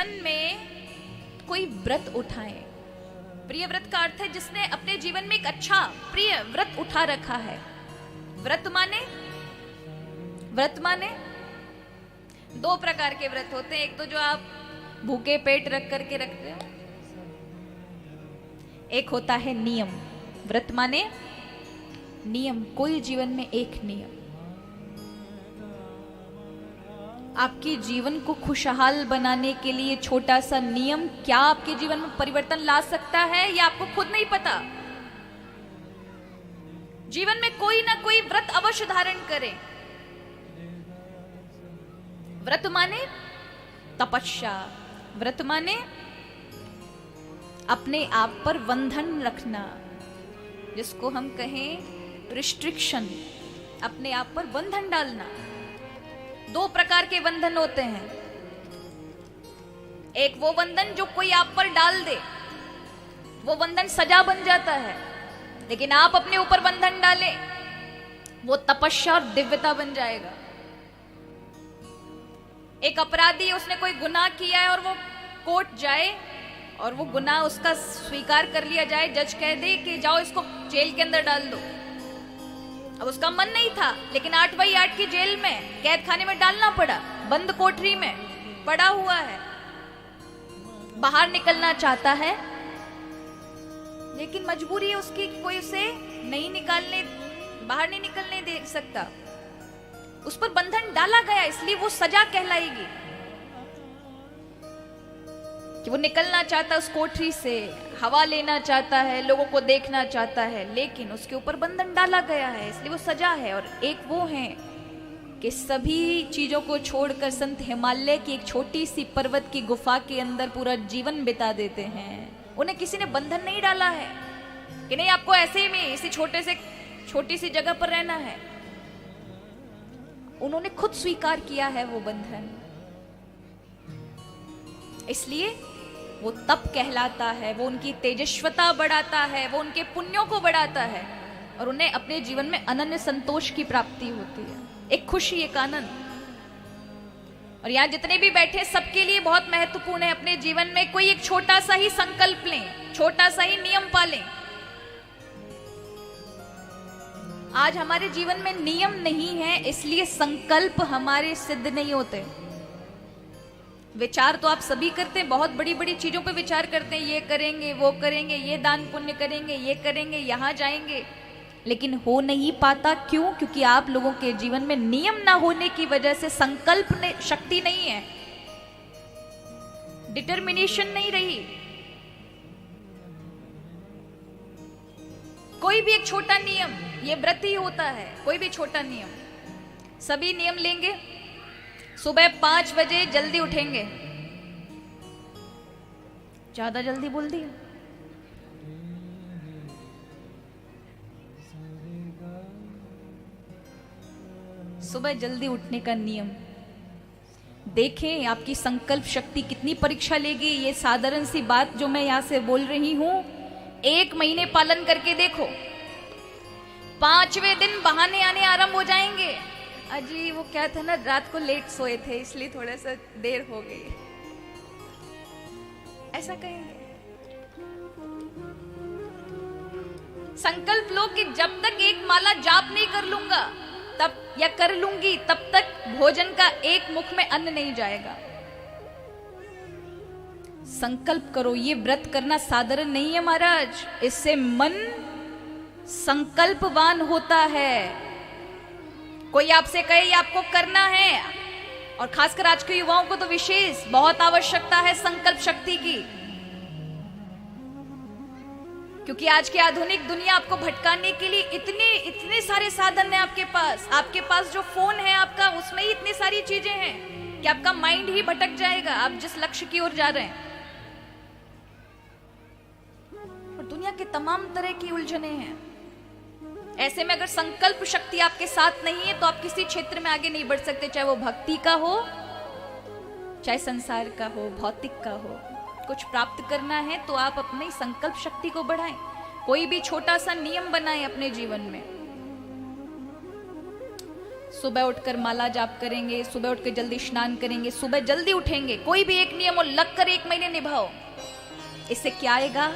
जीवन में कोई व्रत उठाए। प्रिय व्रत का अर्थ है जिसने अपने जीवन में एक अच्छा प्रिय व्रत उठा रखा है। व्रत माने दो प्रकार के व्रत होते हैं। एक तो जो आप भूखे पेट रख करके रखते हो, एक होता है नियम। व्रत माने नियम, कोई जीवन में एक नियम आपके जीवन को खुशहाल बनाने के लिए। छोटा सा नियम क्या आपके जीवन में परिवर्तन ला सकता है ये आपको खुद नहीं पता। जीवन में कोई ना कोई व्रत अवश्य धारण करें। व्रत माने तपस्या, व्रत माने अपने आप पर बंधन रखना, जिसको हम कहें रिस्ट्रिक्शन, अपने आप पर बंधन डालना। दो प्रकार के बंधन होते हैं। एक वो बंधन जो कोई आप पर डाल दे, वो बंधन सजा बन जाता है, लेकिन आप अपने ऊपर बंधन डालें वो तपस्या और दिव्यता बन जाएगा। एक अपराधी, उसने कोई गुनाह किया है और वो कोर्ट जाए और वो गुनाह उसका स्वीकार कर लिया जाए, जज कह दे कि जाओ इसको जेल के अंदर डाल दो। अब उसका मन नहीं था, लेकिन 8/8 की जेल में, कैद खाने में डालना पड़ा, बंद कोठरी में पड़ा हुआ है। बाहर निकलना चाहता है लेकिन मजबूरी है उसकी कि कोई उसे बाहर नहीं निकलने दे सकता। उस पर बंधन डाला गया, इसलिए वो सजा कहलाएगी कि वो निकलना चाहता उस कोठरी से, हवा लेना चाहता है, लोगों को देखना चाहता है, लेकिन उसके ऊपर बंधन डाला गया है, इसलिए वो सजा है। और एक वो है कि सभी चीजों को छोड़कर संत हिमालय की एक छोटी सी पर्वत की गुफा के अंदर पूरा जीवन बिता देते हैं। उन्हें किसी ने बंधन नहीं डाला है कि नहीं आपको ऐसे में इसी छोटी सी जगह पर रहना है। उन्होंने खुद स्वीकार किया है वो बंधन, इसलिए वो तप कहलाता है। वो उनकी तेजस्वता बढ़ाता है, वो उनके पुण्यों को बढ़ाता है और उन्हें अपने जीवन में अनन्य संतोष की प्राप्ति होती है, एक खुशी, एक आनंद। और यहां जितने भी बैठे सबके लिए बहुत महत्वपूर्ण है अपने जीवन में कोई एक छोटा सा ही संकल्प लें, छोटा सा ही नियम पालें। आज हमारे जीवन में नियम नहीं है, इसलिए संकल्प हमारे सिद्ध नहीं होते। विचार तो आप सभी करते हैं, बहुत बड़ी बड़ी चीजों पे विचार करते हैं, ये करेंगे, वो करेंगे, ये दान पुण्य करेंगे, ये करेंगे, यहां जाएंगे, लेकिन हो नहीं पाता। क्यों? क्योंकि आप लोगों के जीवन में नियम ना होने की वजह से संकल्प शक्ति नहीं है, डिटर्मिनेशन नहीं रही। कोई भी एक छोटा नियम, ये व्रत ही होता है, कोई भी छोटा नियम। सभी नियम लेंगे, सुबह 5 बजे जल्दी उठेंगे। ज्यादा जल्दी बोल दिया। सुबह जल्दी उठने का नियम देखें आपकी संकल्प शक्ति कितनी परीक्षा लेगी। ये साधारण सी बात जो मैं यहां से बोल रही हूं, 1 महीने पालन करके देखो, 5वें दिन बहाने आने आरंभ हो जाएंगे। अजी वो क्या था ना, रात को लेट सोए थे इसलिए थोड़ा सा देर हो गई, ऐसा कहेंगे। संकल्प लो कि जब तक एक माला जाप नहीं कर लूंगा तब या कर लूंगी तब तक भोजन का एक मुख में अन्न नहीं जाएगा। संकल्प करो। ये व्रत करना साधारण नहीं है महाराज, इससे मन संकल्पवान होता है। कोई आपसे कहे ये आपको करना है, और खासकर आज के युवाओं को तो विशेष बहुत आवश्यकता है संकल्प शक्ति की, क्योंकि आज की आधुनिक दुनिया आपको भटकाने के लिए इतने सारे साधन हैं आपके पास। आपके पास जो फोन है आपका, उसमें ही इतनी सारी चीजें हैं कि आपका माइंड ही भटक जाएगा आप जिस लक्ष्य की ओर जा रहे हैं। और दुनिया के तमाम तरह की उलझने हैं। ऐसे में अगर संकल्प शक्ति आपके साथ नहीं है तो आप किसी क्षेत्र में आगे नहीं बढ़ सकते, चाहे वो भक्ति का हो, चाहे संसार का हो, भौतिक का हो। कुछ प्राप्त करना है तो आप अपनी संकल्प शक्ति को बढ़ाएं। कोई भी छोटा सा नियम बनाएं अपने जीवन में। सुबह उठकर माला जाप करेंगे, सुबह उठकर जल्दी स्नान करेंगे, सुबह जल्दी उठेंगे, कोई भी एक नियम और लगकर 1 महीने निभाओ। इससे क्या आएगा?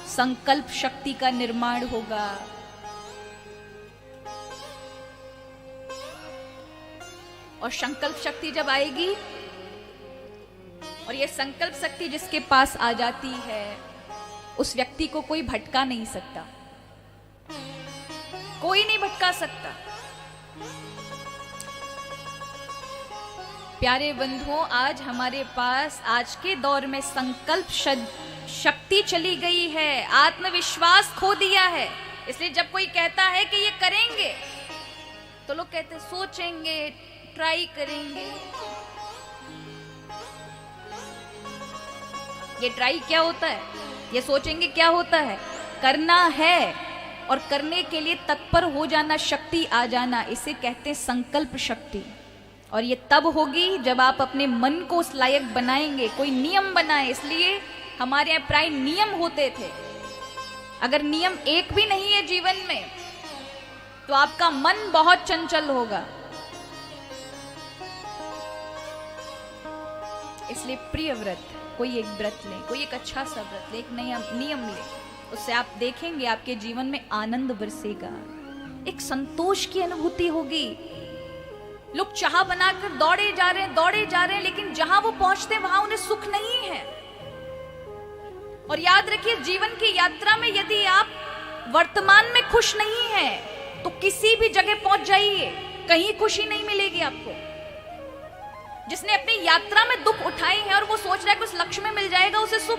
संकल्प शक्ति का निर्माण होगा। और संकल्प शक्ति जब आएगी, और ये संकल्प शक्ति जिसके पास आ जाती है, उस व्यक्ति को कोई भटका नहीं सकता, कोई नहीं भटका सकता। प्यारे बंधुओं, आज हमारे पास आज के दौर में संकल्प शक्ति चली गई है, आत्मविश्वास खो दिया है। इसलिए जब कोई कहता है कि ये करेंगे, तो लोग कहते हैं सोचेंगे, ट्राई करेंगे। ये ट्राई क्या होता है? ये सोचेंगे क्या होता है? करना है, और करने के लिए तत्पर हो जाना, शक्ति आ जाना, इसे कहते हैं संकल्प शक्ति। और ये तब होगी जब आप अपने मन को उस लायक बनाएंगे, कोई नियम बनाए। इसलिए हमारे यहाँ प्राय नियम होते थे। अगर नियम एक भी नहीं है जीवन में, तो आपका मन बहुत चंचल होगा। इसलिए प्रिय व्रत, कोई एक व्रत लें, कोई एक अच्छा सा व्रत लें, एक नया नियम लें। उससे आप देखेंगे आपके जीवन में आनंद बरसेगा, एक संतोष की अनुभूति होगी। लोग चाह बनाकर दौड़े जा रहे हैं, लेकिन जहां वो पहुंचते हैं वहां उन्हें सुख नहीं है। और याद रखिए, जीवन की यात्रा में यदि आप वर्तमान में खुश नहीं हैं, तो किसी भी जगह पहुंच जाइए, कहीं खुशी नहीं मिलेगी आपको। जिसने अपनी यात्रा में दुख उठाए हैं और वो सोच रहा है कि उस लक्ष्य में मिल जाएगा उसे सुख,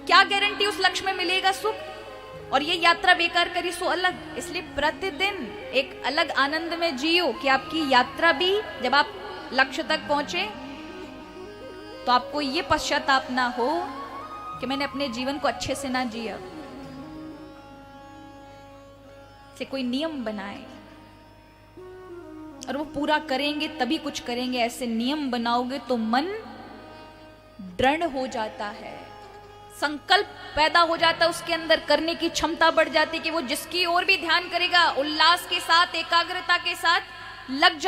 क्या गारंटी उस लक्ष्य में मिलेगा सुख? और ये यात्रा बेकार करी सो अलग। इसलिए प्रतिदिन एक अलग आनंद में जियो कि आपकी यात्रा भी जब आप लक्ष्य तक पहुंचे, तो आपको ये पश्चाताप ना हो कि मैंने अपने जीवन को अच्छे से ना जिया। से कोई नियम बनाए और वो पूरा करेंगे तभी कुछ करेंगे। ऐसे नियम बनाओगे तो मन दृढ़ हो जाता है, संकल्प पैदा हो जाता है उसके अंदर, करने की क्षमता बढ़ जाती है कि वो जिसकी ओर भी ध्यान करेगा उल्लास के साथ, एकाग्रता के साथ लग जाए।